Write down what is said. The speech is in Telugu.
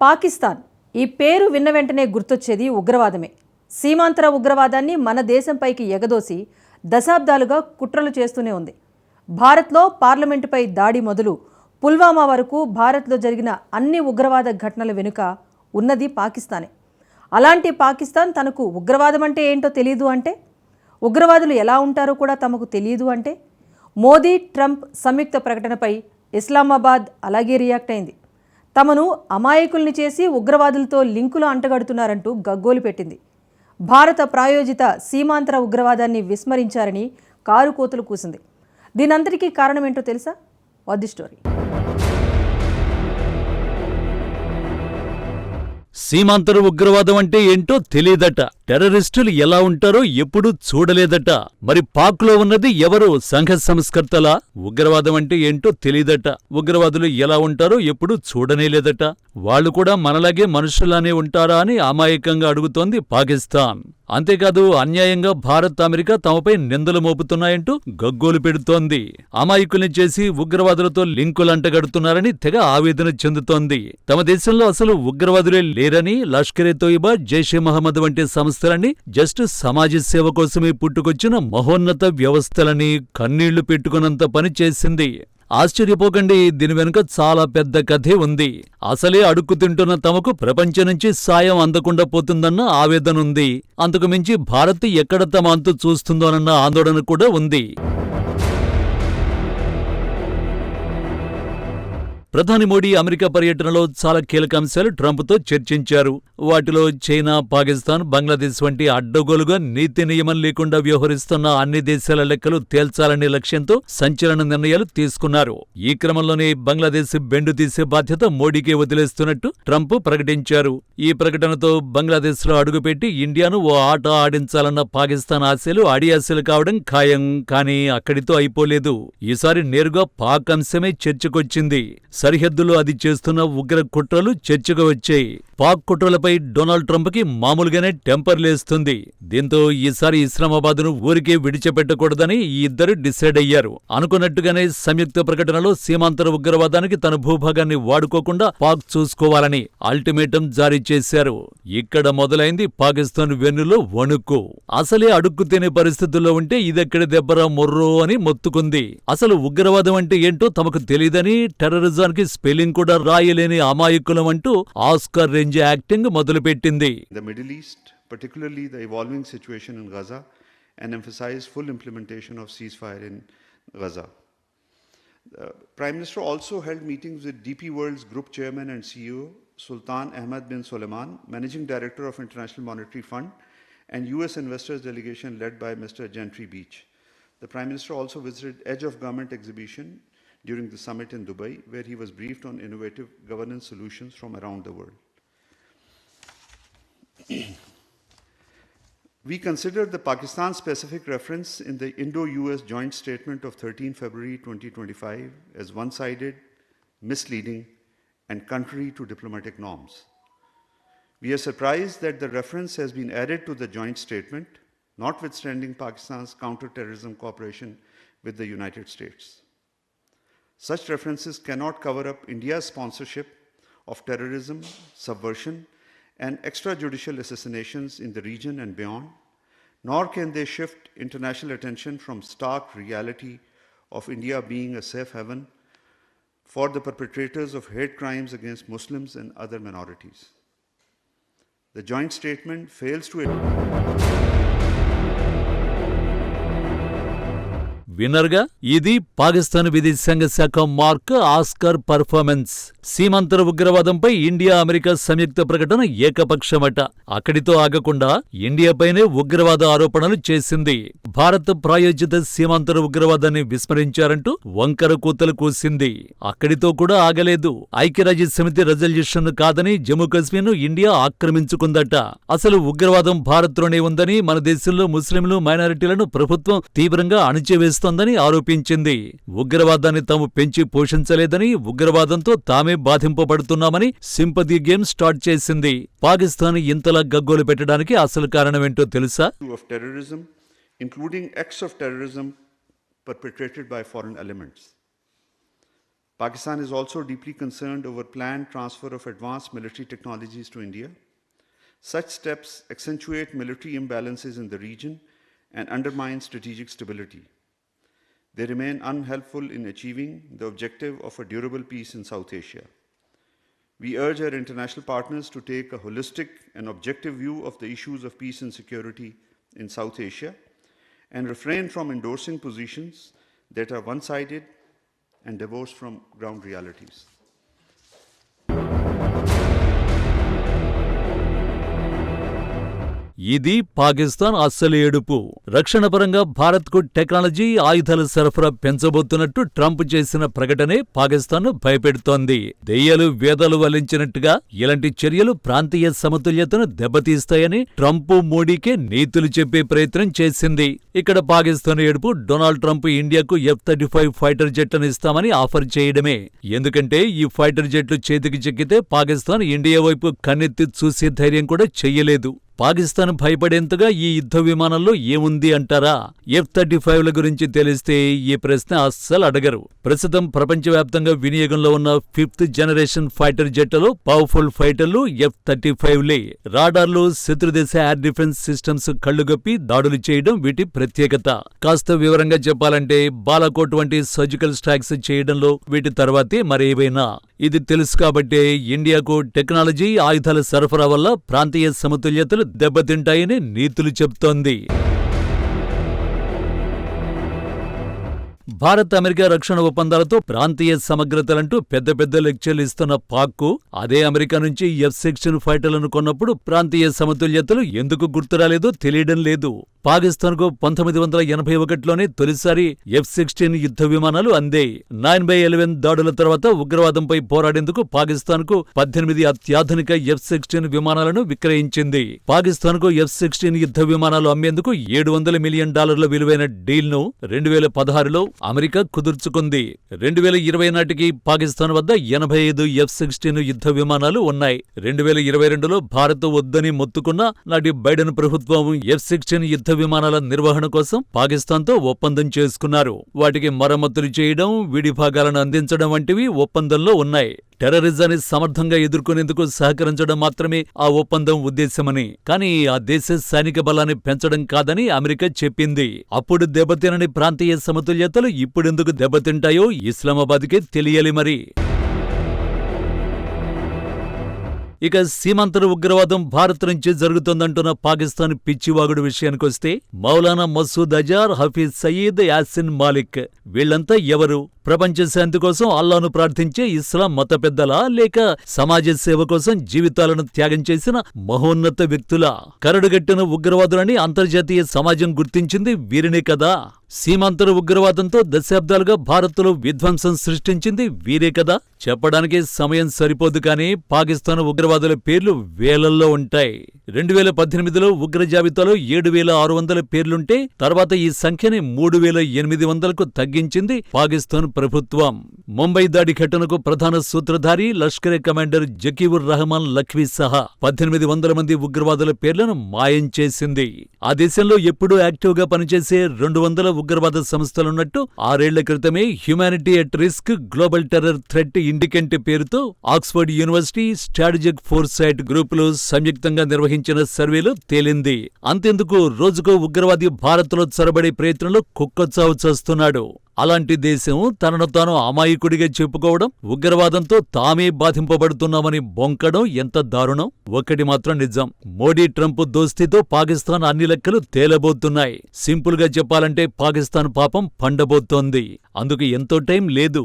పాకిస్తాన్ ఈ పేరు విన్న వెంటనే గుర్తొచ్చేది ఉగ్రవాదమే. సీమాంతర ఉగ్రవాదాన్ని మన దేశంపైకి ఎగదోసి దశాబ్దాలుగా కుట్రలు చేస్తూనే ఉంది. భారత్లో పార్లమెంటుపై దాడి మొదలు పుల్వామా వరకు భారత్లో జరిగిన అన్ని ఉగ్రవాద ఘటనల వెనుక ఉన్నది పాకిస్తానే. అలాంటి పాకిస్తాన్ తనకు ఉగ్రవాదం అంటే ఏంటో తెలియదు అంటే, ఉగ్రవాదులు ఎలా ఉంటారో కూడా తమకు తెలియదు అంటే, మోదీ ట్రంప్ సంయుక్త ప్రకటనపై ఇస్లామాబాద్ అలాగే రియాక్ట్ అయింది. తమను అమాయకుల్ని చేసి ఉగ్రవాదులతో లింకులు అంటగడుతున్నారంటూ గగ్గోలు పెట్టింది. భారత ప్రాయోజిత సీమాంతర ఉగ్రవాదాన్ని విస్మరించారని కారు కోతులు కూసింది. దీనంతటికీ కారణమేంటో తెలుసా? What the story. సీమాంతర ఉగ్రవాదం అంటే ఏంటో తెలియదట. టెర్రరిస్టులు ఎలా ఉంటారో ఎప్పుడూ చూడలేదట. మరి పాక్లో ఉన్నది ఎవరు? సంఘ సంస్కర్తలా? ఉగ్రవాదం అంటే ఏంటో తెలియదట. ఉగ్రవాదులు ఎలా ఉంటారో ఎప్పుడూ చూడనేలేదట. వాళ్లు కూడా మనలాగే మనుషులానే ఉంటారా అని అమాయకంగా అడుగుతోంది పాకిస్తాన్. అంతేకాదు, అన్యాయంగా భారత్, అమెరికా తమపై నిందలు మోపుతున్నాయంటూ గగ్గోలు పెడుతోంది. అమాయకుల్ని చేసి ఉగ్రవాదులతో లింకులంటగడుతున్నారని తెగ ఆవేదన చెందుతోంది. తమ దేశంలో అసలు ఉగ్రవాదులే లేరని, లష్కరే-తోయిబా, జైషే మహమ్మద్ వంటి సంస్థలని జస్ట్ సమాజ సేవ కోసమే పుట్టుకొచ్చిన మహోన్నత వ్యవస్థలని కన్నీళ్లు పెట్టుకున్నంత పని చేసింది. ఆశ్చర్యపోకండి, దీని వెనుక చాలా పెద్ద కథే ఉంది. అసలే అడుక్కు తింటున్న తమకు ప్రపంచం నుంచి సాయం అందకుండా పోతుందన్న ఆవేదనుంది. అంతకు మించి భారత్ ఎక్కడ తమ అంతు చూస్తుందోనన్న ఆందోళన కూడా ఉంది. ప్రధాని మోడీ అమెరికా పర్యటనలో చాలా కీలక అంశాలు ట్రంప్తో చర్చించారు. వాటిలో చైనా, పాకిస్తాన్, బంగ్లాదేశ్ వంటి అడ్డగోలుగా నీతి నియమం లేకుండా వ్యవహరిస్తున్న అన్ని దేశాల లెక్కలు తేల్చాలనే లక్ష్యంతో సంచలన నిర్ణయాలు తీసుకున్నారు. ఈ క్రమంలోనే బంగ్లాదేశ్ బెండు తీసే బాధ్యత మోడీకే వదిలేస్తున్నట్టు ట్రంప్ ప్రకటించారు. ఈ ప్రకటనతో బంగ్లాదేశ్లో అడుగుపెట్టి ఇండియాను ఓ ఆట ఆడించాలన్న పాకిస్తాన్ ఆశలు అడియాశలు కావడం ఖాయం. కానీ అక్కడితో అయిపోలేదు. ఈసారి నేరుగా పాక్ అంశమే చర్చకొచ్చింది. సరిహద్దులో అది చేస్తున్న ఉగ్ర కుట్రలు చర్చకు వచ్చాయి. పాక్ కుట్రలపై డొనాల్డ్ ట్రంప్కి మామూలుగానే టెంపర్ లేస్తుంది. దీంతో ఈసారి ఇస్లామాబాద్ను ఊరికే విడిచిపెట్టకూడదని ఈ ఇద్దరు డిసైడ్ అయ్యారు. అనుకున్నట్టుగానే సంయుక్త ప్రకటనలో సీమాంతర ఉగ్రవాదానికి తన భూభాగాన్ని వాడుకోకుండా పాక్ చూసుకోవాలని అల్టిమేటం జారీ చేశారు. ఇక్కడ మొదలైంది పాకిస్తాన్ వెన్నులో వణుకు. అసలే అడుక్కు తినే పరిస్థితుల్లో ఉంటే ఇదెక్కడి దెబ్బరా మొర్రో అని మొత్తుకుంది. అసలు ఉగ్రవాదం అంటే ఏంటో తమకు తెలియదని, టెర్రరిజానికి స్పెల్లింగ్ కూడా రాయలేని అమాయకులం అంటూ ఆస్కార్ రేంజ్ యాక్టింగ్ మొదలుపెట్టింది. The Middle East, particularly the evolving situation in Gaza, and emphasize full implementation of ceasefire in Gaza. The Prime Minister also held meetings with DP World's Group Chairman and CEO Sultan Ahmed bin Suleiman, Managing Director of International Monetary Fund, and US investors delegation led by Mr. Gentry Beach. The Prime Minister also visited Edge of Government exhibition during the summit in Dubai, where he was briefed on innovative governance solutions from around the world. We considered the Pakistan-specific reference in the Indo-US joint statement of 13 February 2025 as one-sided, misleading, and contrary to diplomatic norms. We are surprised that the reference has been added to the joint statement, notwithstanding Pakistan's counter-terrorism cooperation with the United States. Such references cannot cover up India's sponsorship of terrorism, subversion, and extrajudicial assassinations in the region and beyond, nor can they shift international attention from stark reality of India being a safe haven for the perpetrators of hate crimes against Muslims and other minorities. The joint statement fails to విన్నర్గా, ఇది పాకిస్తాన్ విదేశాంగ శాఖ మార్క్ ఆస్కార్ పర్ఫార్మెన్స్. సీమాంతర ఉగ్రవాదంపై ఇండియా, అమెరికా సంయుక్త ప్రకటన ఏకపక్షమట. అక్కడితో ఆగకుండా ఇండియాపైనే ఉగ్రవాద ఆరోపణలు చేసింది. భారత్ ప్రాయోజిత సీమాంతర ఉగ్రవాదాన్ని విస్మరించారంటూ వంకర కూతలు కూసింది. అక్కడితో కూడా ఆగలేదు. ఐక్యరాజ్య సమితి రెజల్యూషన్ కాదని జమ్మూ కశ్మీర్ను ఇండియా ఆక్రమించుకుందట. అసలు ఉగ్రవాదం భారత్లోనే ఉందని, మన దేశంలో ముస్లింలు, మైనారిటీలను ప్రభుత్వం తీవ్రంగా అణిచివేస్తోందని ఆరోపించింది. ఉగ్రవాదాన్ని తాము పెంచి పోషించలేదని, ఉగ్రవాదంతో తామే బాధింపబడుతున్నామని సింపతి గేమ్ స్టార్ట్ చేసింది. పాకిస్తాన్ ఇంతలా గగ్గోలు పెట్టడానికి అసలు కారణమేంటో తెలుసా? including acts of terrorism perpetrated by foreign elements. Pakistan is also deeply concerned over planned transfer of advanced military technologies to India. Such steps accentuate military imbalances in the region and undermine strategic stability. They remain unhelpful in achieving the objective of a durable peace in South Asia. We urge our international partners to take a holistic and objective view of the issues of peace and security in South Asia and refrain from endorsing positions that are one-sided and divorced from ground realities. ఇది పాకిస్తాన్ అస్సలు ఏడుపు. రక్షణపరంగా భారత్కు టెక్నాలజీ, ఆయుధాల సరఫరా పెంచబోతున్నట్టు ట్రంప్ చేసిన ప్రకటనే పాకిస్తాన్ను భయపెడుతోంది. దెయ్యాలు వేదాలు వల్లించినట్టుగా ఇలాంటి చర్యలు ప్రాంతీయ సమతుల్యతను దెబ్బతీస్తాయని ట్రంప్ మోడీకే నీతులు చెప్పే ప్రయత్నం చేసింది. ఇక్కడ పాకిస్తాన్ ఏడుపు డొనాల్డ్ ట్రంప్ ఇండియాకు F-35 ఫైటర్ జెట్లను ఇస్తామని ఆఫర్ చేయడమే. ఎందుకంటే ఈ ఫైటర్ జెట్లు చేతికి చిక్కితే పాకిస్తాన్ ఇండియా వైపు కన్నెత్తి చూసే ధైర్యం కూడా చెయ్యలేదు. పాకిస్తాన్ భయపడేంతగా ఈ యుద్ధ విమానంలో ఏముంది అంటారా? F-35ల గురించి తెలిస్తే ఈ ప్రశ్న అస్సలు అడగరు. ప్రస్తుతం ప్రపంచవ్యాప్తంగా వినియోగంలో ఉన్న 5th జనరేషన్ ఫైటర్ జెట్లలో పవర్ఫుల్ ఫైటర్లు F-35లే. రాడార్లు, శత్రుదేశ ఎయిర్ డిఫెన్స్ సిస్టమ్స్ కళ్లుగప్పి దాడులు చేయడం వీటి ప్రత్యేకత. కాస్త వివరంగా చెప్పాలంటే బాలాకోట్ వంటి సర్జికల్ స్ట్రైక్స్ చేయడంలో వీటి తర్వాతే మరేవైనా. ఇది తెలుసు కాబట్టే ఇండియాకు టెక్నాలజీ, ఆయుధాల సరఫరా వల్ల ప్రాంతీయ సమతుల్యతలు దెబ్బతింటాయని నీతులు చెప్తోంది. భారత్ అమెరికా రక్షణ ఒప్పందాలతో ప్రాంతీయ సమగ్రతలంటూ పెద్ద పెద్ద లెక్చర్లు ఇస్తున్న పాక్కు అదే అమెరికా నుంచి F-16 ఫైటర్లను కొన్నప్పుడు ప్రాంతీయ సమతుల్యతలు ఎందుకు గుర్తురాలేదో తెలియడం లేదు. పాకిస్తాన్కు 1981లోనే తొలిసారి F-16 యుద్ధ విమానాలు అందాయి. 9/11 దాడుల తర్వాత ఉగ్రవాదంపై పోరాడేందుకు పాకిస్తాన్కు 18 అత్యాధునిక F-16 విమానాలను విక్రయించింది. పాకిస్తాన్కు F-16 యుద్ధ విమానాలు అమ్మేందుకు $700 మిలియన్ విలువైన డీల్ను 2016లో అమెరికా కుదుర్చుకుంది. 2020 నాటికి పాకిస్తాన్ వద్ద 85 F-16 యుద్ధ విమానాలు ఉన్నాయి. 2022లో భారత్ వద్దని మొత్తుకున్న నాటి బైడెన్ ప్రభుత్వం F-16 యుద్ధ విమానాల నిర్వహణ కోసం పాకిస్తాన్తో ఒప్పందం చేసుకున్నారు. వాటికి మరమ్మతులు చేయడం, విడి భాగాలను అందించడం వంటివి ఒప్పందంలో ఉన్నాయి. టెర్రరిజాన్ని సమర్థంగా ఎదుర్కొనేందుకు సహకరించడం మాత్రమే ఆ ఒప్పందం ఉద్దేశమని. కానీ ఆ దేశ సైనిక బలాన్ని పెంచడం కాదని అమెరికా చెప్పింది. అప్పుడు దెబ్బతినని ప్రాంతీయ సమతుల్యతలు ఇప్పుడెందుకు దెబ్బతింటాయో ఇస్లామాబాద్కే తెలియాలి మరి. ఇక సీమాంతర ఉగ్రవాదం భారత్ నుంచి జరుగుతోందంటున్న పాకిస్తాన్ పిచ్చివాగుడు విషయానికొస్తే మౌలానా మసూద్ అజార్, హఫీజ్ సయీద్, యాసిన్ మాలిక్ వీళ్లంతా ఎవరు? ప్రపంచ శాంతి కోసం అల్లాను ప్రార్థించే ఇస్లాం మత పెద్దలా, లేక సమాజ సేవ కోసం జీవితాలను త్యాగం చేసిన మహోన్నత వ్యక్తులా? కరడుగట్టిన ఉగ్రవాదులని అంతర్జాతీయ సమాజం గుర్తించింది వీరినే కదా. సీమాంతర ఉగ్రవాదంతో దశాబ్దాలుగా భారత్లో విధ్వంసం సృష్టించింది వీరే కదా. చెప్పడానికి సమయం సరిపోదు కానీ పాకిస్తాన్ ఉగ్రవాదుల పేర్లు వేలల్లో ఉంటాయి. 2018లో ఉగ్ర జాబితాలో 7,600 పేర్లుంటే తర్వాత ఈ సంఖ్యని 3,800కు తగ్గించింది పాకిస్తాన్ ప్రభుత్వం. ముంబై దాడి ఘటనకు ప్రధాన సూత్రధారి లష్కరే కమాండర్ జకీవుర్ రహమాన్ లఖ్వీ సహా 1800 మంది ఉగ్రవాదుల పేర్లను మాయం చేసింది. ఆ దేశంలో ఎప్పుడూ యాక్టివ్గా పనిచేసే 200 ఉగ్రవాద సంస్థలున్నట్టు 6 ఏళ్ల క్రితమే humanity at risk global terror threat indictment పేరుతో ఆక్స్ఫర్డ్ యూనివర్సిటీ, స్ట్రాటజిక్ ఫోర్సైట్ గ్రూపులు సంయుక్తంగా నిర్వహించిన సర్వేలో తేలింది. అంతెందుకు రోజుకో ఉగ్రవాది భారత్లో చొరబడే ప్రయత్నంలో కుక్కచావు చేస్తున్నాడు. అలాంటి దేశం తనను తాను అమాయకుడిగా చెప్పుకోవడం, ఉగ్రవాదంతో తామే బాధింపబడుతున్నామని బొంకడం ఎంత దారుణం. ఒక్కటి మాత్రం నిజం, మోడీ ట్రంప్ దోస్తీతో పాకిస్తాన్ అన్ని లెక్కలు తేలబోతున్నాయి. సింపుల్ గా చెప్పాలంటే పాకిస్తాన్ పాపం పండబోతోంది. అందుకు ఎంతో టైం లేదు.